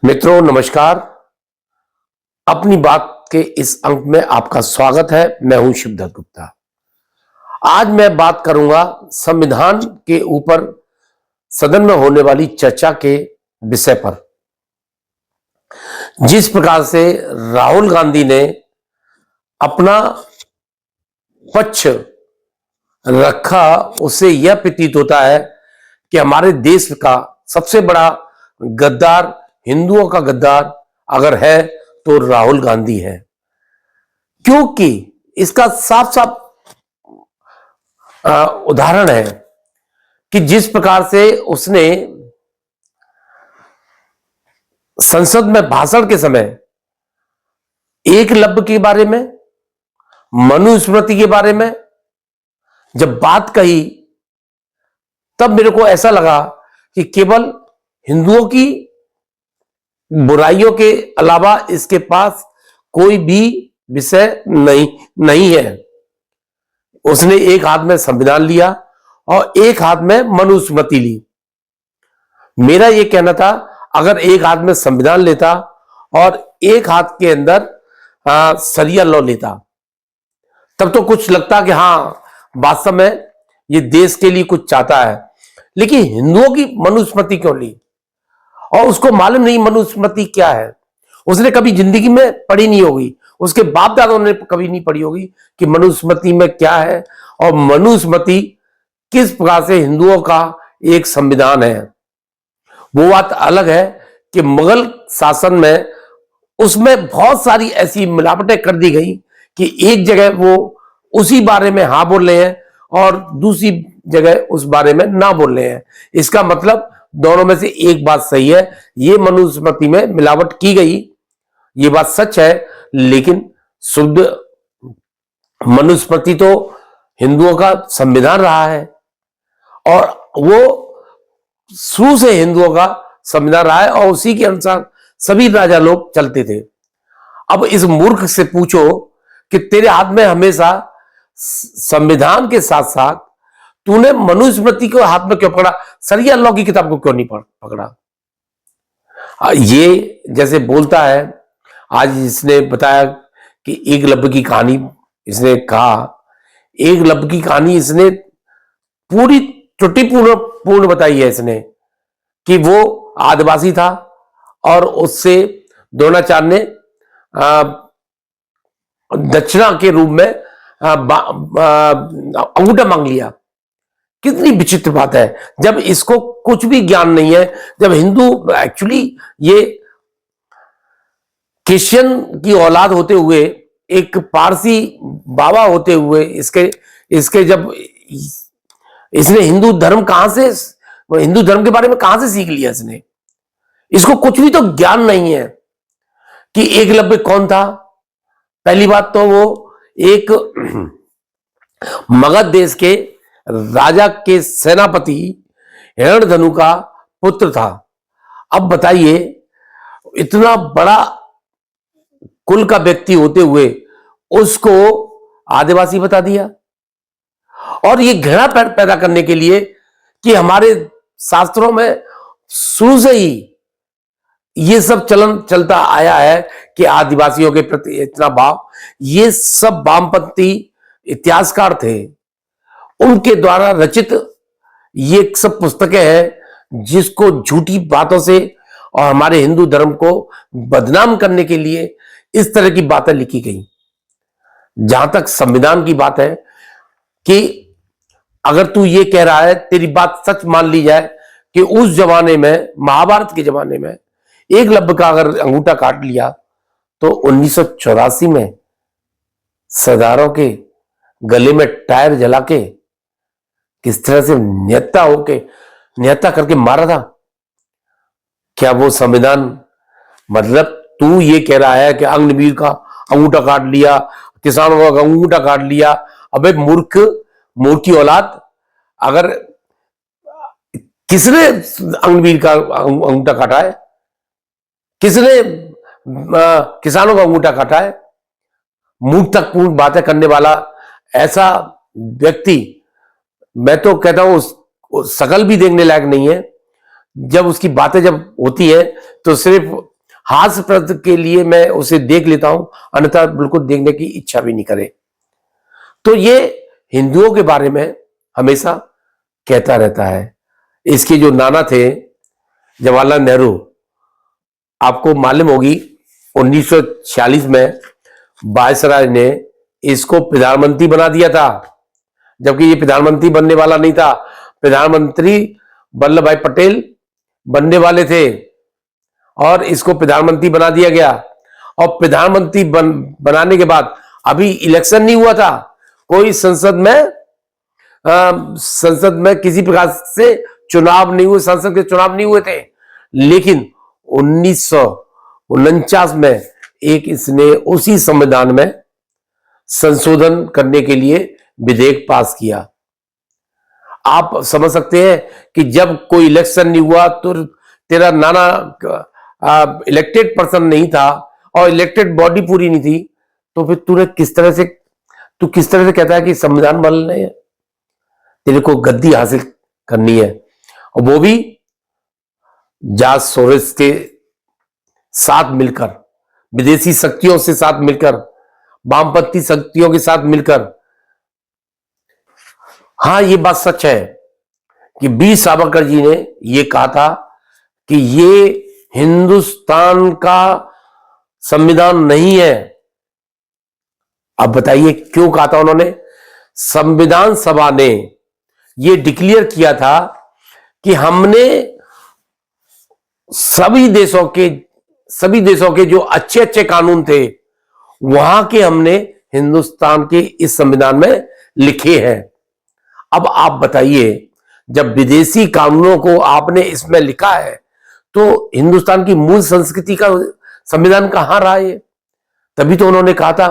मित्रों नमस्कार। अपनी बात के इस अंक में आपका स्वागत है। मैं हूं शिवदत्त गुप्ता। आज मैं बात करूंगा संविधान के ऊपर सदन में होने वाली चर्चा के विषय पर। जिस प्रकार से राहुल गांधी ने अपना पक्ष रखा, उससे यह प्रतीत होता है कि हमारे देश का सबसे बड़ा गद्दार, हिंदुओं का गद्दार अगर है तो राहुल गांधी है। क्योंकि इसका साफ साफ उदाहरण है कि जिस प्रकार से उसने संसद में भाषण के समय एकलव्य के बारे में, मनुस्मृति के बारे में जब बात कही, तब मेरे को ऐसा लगा कि केवल हिंदुओं की बुराइयों के अलावा इसके पास कोई भी विषय नहीं है। उसने एक हाथ में संविधान लिया और एक हाथ में मनुस्मृति ली। मेरा यह कहना था, अगर एक हाथ में संविधान लेता और एक हाथ के अंदर शरिया लॉ लेता, तब तो कुछ लगता कि हां, वास्तव में ये देश के लिए कुछ चाहता है। लेकिन हिंदुओं की मनुस्मृति क्यों ली? और उसको मालूम नहीं मनुस्मृति क्या है। उसने कभी जिंदगी में पढ़ी नहीं होगी, उसके बाप दादाओं ने कभी नहीं पढ़ी होगी कि मनुस्मृति में क्या है और मनुस्मृति किस प्रकार से हिंदुओं का एक संविधान है। वो बात अलग है कि मुगल शासन में उसमें बहुत सारी ऐसी मिलावटें कर दी गई कि एक जगह वो उसी बारे में हाँ बोल रहे हैं और दूसरी जगह उस बारे में ना बोल रहे हैं। इसका मतलब दोनों में से एक बात सही है, ये मनुस्मृति में मिलावट की गई, ये बात सच है। लेकिन शुद्ध मनुस्मृति तो हिंदुओं का संविधान रहा है और वो शुरू से हिंदुओं का संविधान रहा है और उसी के अनुसार सभी राजा लोग चलते थे। अब इस मूर्ख से पूछो कि तेरे हाथ में हमेशा संविधान के साथ साथ तूने मनुस्मृति को हाथ में क्यों पकड़ा, शरिया लॉ की किताब को क्यों नहीं पकड़ा? ये जैसे बोलता है, आज इसने बताया कि एकलव्य की कहानी, इसने कहा एकलव्य की कहानी इसने पूरी त्रुटिपूर्ण बताई है इसने कि वो आदिवासी था और उससे द्रोणाचार्य ने दक्षिणा के रूप में अंगूठा मांग लिया। कितनी विचित्र बात है, जब इसको कुछ भी ज्ञान नहीं है। जब हिंदू एक्चुअली ये क्रिश्चियन की औलाद होते हुए, एक पारसी बाबा होते हुए, इसके जब इसने हिंदू धर्म हिंदू धर्म के बारे में कहां से सीख लिया इसने? इसको कुछ भी तो ज्ञान नहीं है कि एकलव्य कौन था। पहली बात तो वो एक मगध देश के राजा के सेनापति हिरण्यधनु का पुत्र था। अब बताइए, इतना बड़ा कुल का व्यक्ति होते हुए उसको आदिवासी बता दिया। और ये घृणा पैदा करने के लिए कि हमारे शास्त्रों में शुरू से ही ये सब चलन चलता आया है कि आदिवासियों के प्रति इतना भाव। ये सब वामपंथी इतिहासकार थे, उनके द्वारा रचित ये सब पुस्तकें हैं जिसको झूठी बातों से और हमारे हिंदू धर्म को बदनाम करने के लिए इस तरह की बातें लिखी गई। जहां तक संविधान की बात है कि अगर तू ये कह रहा है, तेरी बात सच मान ली जाए कि उस जमाने में, महाभारत के जमाने में एकलव्य का अगर अंगूठा काट लिया तो 1984 में सरदारों के गले में टायर जला के किस तरह से निहत्था करके मारा था। क्या वो संविधान? मतलब तू ये कह रहा है कि अग्निवीर का अंगूठा काट लिया, किसानों का अंगूठा काट लिया। अबे मूर्ख की औलाद, अगर किसने अग्निवीर का अंगूठा काटा है? किसने किसानों का अंगूठा काटा है? मूर्खतापूर्ण बातें करने वाला ऐसा व्यक्ति, मैं तो कहता हूं शकल भी देखने लायक नहीं है। जब उसकी बातें जब होती है तो सिर्फ हास्यप्रद के लिए मैं उसे देख लेता हूं, अन्यथा बिल्कुल देखने की इच्छा भी नहीं करे। तो ये हिंदुओं के बारे में हमेशा कहता रहता है। इसके जो नाना थे जवाहरलाल नेहरू, आपको मालूम होगी 1946 में वायसराय ने इसको प्रधानमंत्री बना दिया था, जबकि ये प्रधानमंत्री बनने वाला नहीं था। प्रधानमंत्री वल्लभ भाई पटेल बनने वाले थे और इसको प्रधानमंत्री बना दिया गया। और प्रधानमंत्री बनाने के बाद अभी इलेक्शन नहीं हुआ था, कोई संसद में किसी प्रकार से चुनाव नहीं हुए, संसद के चुनाव नहीं हुए थे। लेकिन 1949 में एक इसने उसी संविधान में संशोधन करने के लिए विधेयक पास किया। आप समझ सकते हैं कि जब कोई इलेक्शन नहीं हुआ तो तेरा नाना इलेक्टेड पर्सन नहीं था और इलेक्टेड बॉडी पूरी नहीं थी, तो फिर तू किस तरह से कहता है कि संविधान बदलना है, तेरे को गद्दी हासिल करनी है, और वो भी जॉर्ज सोरोस के साथ मिलकर, विदेशी शक्तियों से साथ मिलकर, वामपंथी शक्तियों के साथ मिलकर। हां, ये बात सच है कि वीर सावरकर जी ने यह कहा था कि ये हिंदुस्तान का संविधान नहीं है। अब बताइए क्यों कहा था उन्होंने? संविधान सभा ने यह डिक्लेयर किया था कि हमने सभी देशों के जो अच्छे अच्छे कानून थे वहां के हमने हिंदुस्तान के इस संविधान में लिखे हैं। अब आप बताइए, जब विदेशी कानूनों को आपने इसमें लिखा है तो हिंदुस्तान की मूल संस्कृति का संविधान कहां रहा है? तभी तो उन्होंने कहा था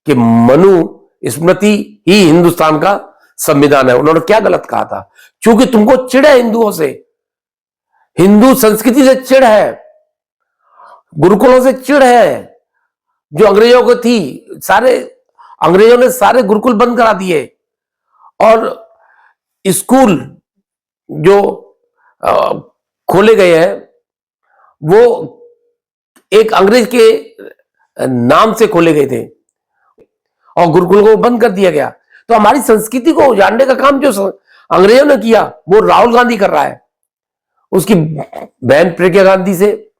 कि मनु स्मृति ही हिंदुस्तान का संविधान है। उन्होंने क्या गलत कहा था? क्योंकि तुमको चिढ़ है हिंदुओं से, हिंदू संस्कृति से चिढ़ है, गुरुकुलों से चिढ़ है जो अंग्रेजों को थी। अंग्रेजों ने सारे गुरुकुल बंद करा दिए और स्कूल जो खोले गए हैं वो एक अंग्रेज के नाम से खोले गए थे और गुरुकुल को बंद कर दिया गया। तो हमारी संस्कृति को उजाड़ने का काम जो अंग्रेजों ने किया वो राहुल गांधी कर रहा है। उसकी बहन प्रियंका गांधी से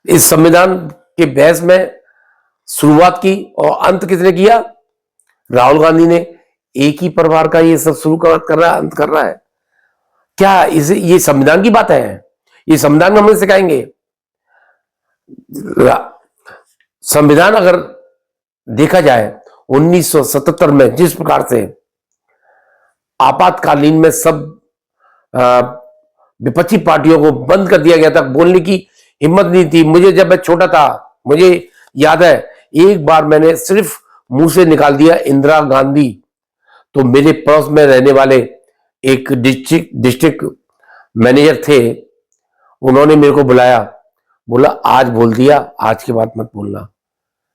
इस संविधान के बहस में शुरुआत की और अंत किसने किया? राहुल गांधी ने। एक ही परिवार का ये सब शुरू कर रहा है, अंत कर रहा है। क्या ये संविधान की बात है? ये संविधान में हमें सिखाएंगे? संविधान अगर देखा जाए 1977 में जिस प्रकार से आपातकालीन में सब विपक्षी पार्टियों को बंद कर दिया गया था, बोलने की हिम्मत नहीं थी। मुझे जब मैं छोटा था मुझे याद है एक बार मैंने सिर्फ मुंह से निकाल दिया इंदिरा गांधी, तो मेरे पड़ोस में रहने वाले एक डिस्ट्रिक्ट मैनेजर थे, उन्होंने मेरे को बुलाया, बोला आज बोल दिया, आज के बाद मत बोलना।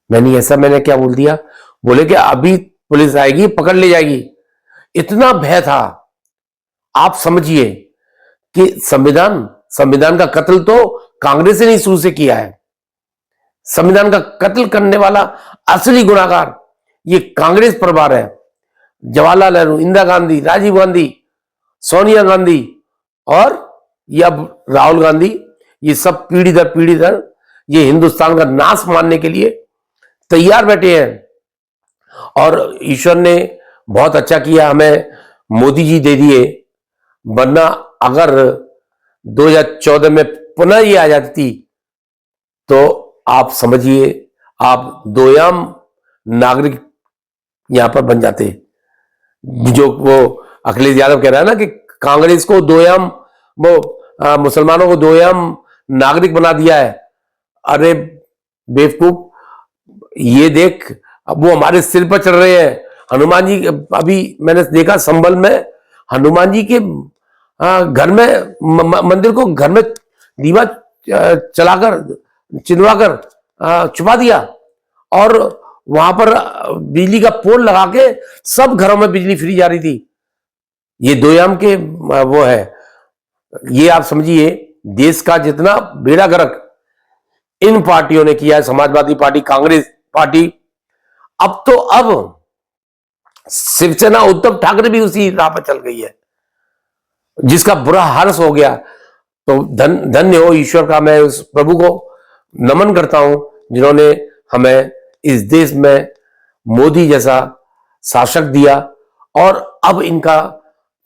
मैंने क्या बोल दिया? बोले कि अभी पुलिस आएगी पकड़ ले जाएगी। इतना भय था। आप समझिए कि संविधान का कत्ल तो कांग्रेस ने शुरू से किया है। संविधान का कत्ल करने वाला असली गुनाहगार ये कांग्रेस परिवार है। जवाहरलाल नेहरू, इंदिरा गांधी, राजीव गांधी, सोनिया गांधी और या राहुल गांधी, ये सब पीढ़ी दर ये हिंदुस्तान का नाश मानने के लिए तैयार बैठे हैं। और ईश्वर ने बहुत अच्छा किया, हमें मोदी जी दे दिए, वरना अगर 2014 में पुनः ये आ जाती तो आप समझिए आप दोयाम नागरिक यहां पर बन जाते। जो वो अखिलेश यादव कह रहा है ना कि कांग्रेस को दोयाम, वो मुसलमानों को दोयाम नागरिक बना दिया है। अरे बेवकूफ, ये देख अब वो हमारे सिर पर चढ़ रहे हैं। हनुमान जी, अभी मैंने देखा संभल में हनुमान जी के घर में मंदिर को घर में दीवा चलाकर चिनवाकर छुपा दिया और वहां पर बिजली का पोल लगा के सब घरों में बिजली फ्री जा रही थी। ये दोयाम के वो है। ये आप समझिए देश का जितना बेड़ा गर्क इन पार्टियों ने किया है, समाजवादी पार्टी, कांग्रेस पार्टी, अब शिवसेना उद्धव ठाकरे भी उसी राह पर चल गई है, जिसका बुरा हर्ष हो गया। तो धन्य हो ईश्वर का, मैं उस प्रभु को नमन करता हूं जिन्होंने हमें इस देश में मोदी जैसा शासक दिया। और अब इनका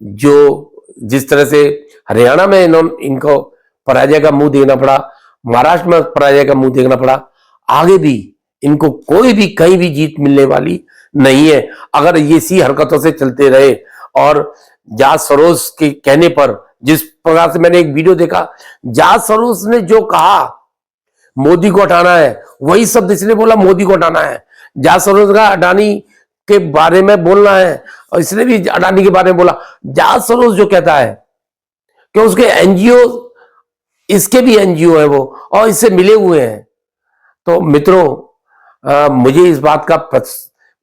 जो जिस तरह से हरियाणा में इनको पराजय का मुंह देखना पड़ा, महाराष्ट्र में पराजय का मुंह देखना पड़ा, आगे भी इनको कोई भी कहीं भी जीत मिलने वाली नहीं है अगर ये इसी हरकतों से चलते रहे। और जाट सरोज के कहने पर, जिस प्रकार से मैंने एक वीडियो देखा, जाट सरोज ने जो कहा मोदी को हटाना है, वही शब्द इसने बोला मोदी को हटाना है। जाट सरोज का अडानी के बारे में बोलना है, और इसने भी अडानी के बारे में बोला। जाट सरोज जो कहता है कि उसके एनजीओ, इसके भी एनजीओ है वो, और इससे मिले हुए हैं। तो मित्रों, मुझे इस बात का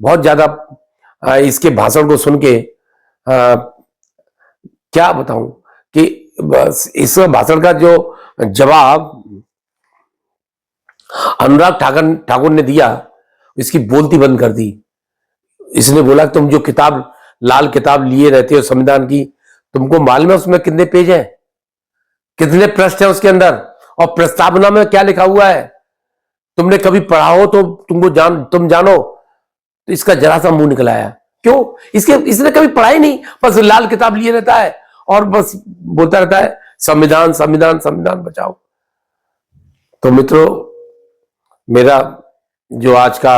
बहुत ज्यादा इसके भाषण को सुन के क्या बताऊं कि इस भाषण का जो जवाब अनुराग ठाकुर ने दिया, इसकी बोलती बंद कर दी। इसने बोला तुम जो किताब, लाल किताब लिए रहते हो संविधान की, तुमको मालूम है उसमें कितने पेज हैं, कितने पृष्ठ हैं उसके अंदर, और प्रस्तावना में क्या लिखा हुआ है? तुमने कभी पढ़ा हो तो तुम जानो। तो इसका जरा सा मुंह निकल आया। क्यों? इसने कभी पढ़ा ही नहीं, बस लाल किताब लिए रहता है और बस बोलता रहता है संविधान संविधान संविधान बचाओ। तो मित्रों, मेरा जो आज का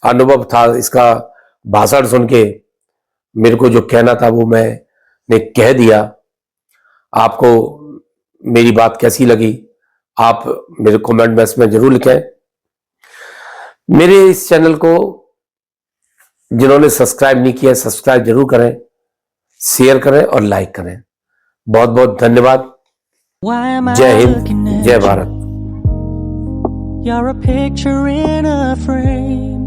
अनुभव था, इसका भाषण सुन के मेरे को जो कहना था वो मैंने कह दिया। आपको मेरी बात कैसी लगी आप मेरे कमेंट बॉक्स में जरूर लिखें। मेरे इस चैनल को जिन्होंने सब्सक्राइब नहीं किया, सब्सक्राइब जरूर करें, शेयर करें और लाइक करें। बहुत बहुत धन्यवाद। जय हिंद, जय Bharat. You're a picture in a frame.